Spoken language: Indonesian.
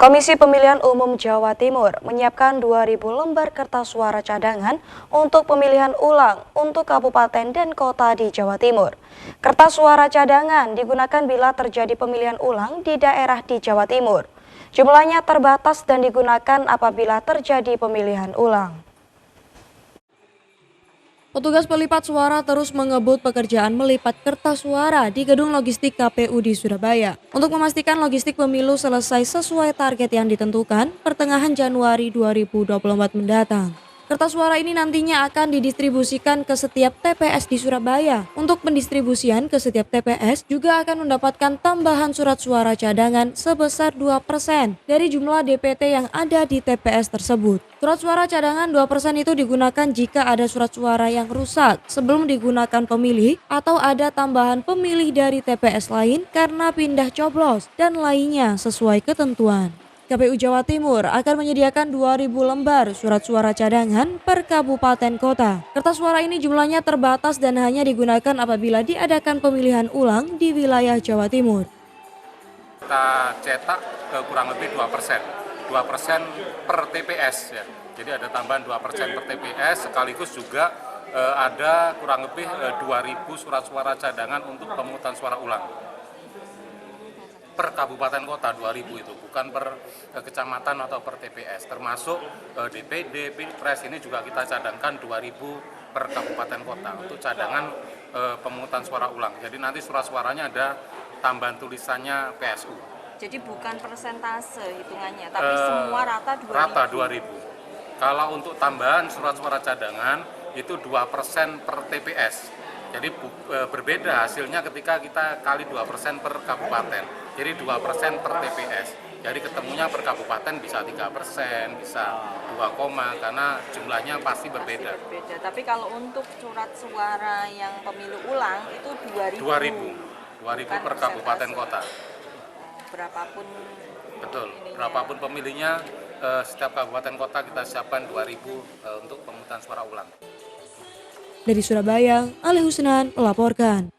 Komisi Pemilihan Umum Jawa Timur menyiapkan 2.000 lembar kertas suara cadangan untuk pemilihan ulang untuk kabupaten dan kota di Jawa Timur. Kertas suara cadangan digunakan bila terjadi pemilihan ulang di daerah di Jawa Timur. Jumlahnya terbatas dan digunakan apabila terjadi pemilihan ulang. Petugas pelipat suara terus mengebut pekerjaan melipat kertas suara di gedung logistik KPU di Surabaya untuk memastikan logistik pemilu selesai sesuai target yang ditentukan pertengahan Januari 2024 mendatang. Kertas suara ini nantinya akan didistribusikan ke setiap TPS di Surabaya. Untuk pendistribusian ke setiap TPS juga akan mendapatkan tambahan surat suara cadangan sebesar 2% dari jumlah DPT yang ada di TPS tersebut. Surat suara cadangan 2% itu digunakan jika ada surat suara yang rusak sebelum digunakan pemilih atau ada tambahan pemilih dari TPS lain karena pindah coblos dan lainnya sesuai ketentuan. KPU Jawa Timur akan menyediakan 2.000 lembar surat suara cadangan per kabupaten kota. Kertas suara ini jumlahnya terbatas dan hanya digunakan apabila diadakan pemilihan ulang di wilayah Jawa Timur. Kita cetak kurang lebih 2% per TPS ya. Jadi ada tambahan 2% per TPS, sekaligus juga ada kurang lebih 2.000 surat suara cadangan untuk pemungutan suara ulang. Per kabupaten kota 2.000 itu, bukan per kecamatan atau per TPS, termasuk DPD, Pilpres ini juga kita cadangkan 2.000 per kabupaten kota untuk cadangan pemungutan suara ulang. Jadi nanti surat suaranya ada tambahan tulisannya PSU. Jadi bukan persentase hitungannya, tapi semua rata 2.000. Rata 2.000. Kalau untuk tambahan surat suara cadangan itu 2% per TPS. Jadi berbeda hasilnya ketika kita kali 2% per kabupaten. Jadi 2% per TPS. Jadi ketemunya per kabupaten bisa 3%, bisa 2, karena jumlahnya pasti berbeda. Tapi kalau untuk surat suara yang pemilu ulang itu 2.000 per kabupaten kota. Berapapun. Betul, berapapun pemilihnya, setiap kabupaten kota kita siapkan 2.000 untuk pemungutan suara ulang. Dari Surabaya, Ali Husnan melaporkan.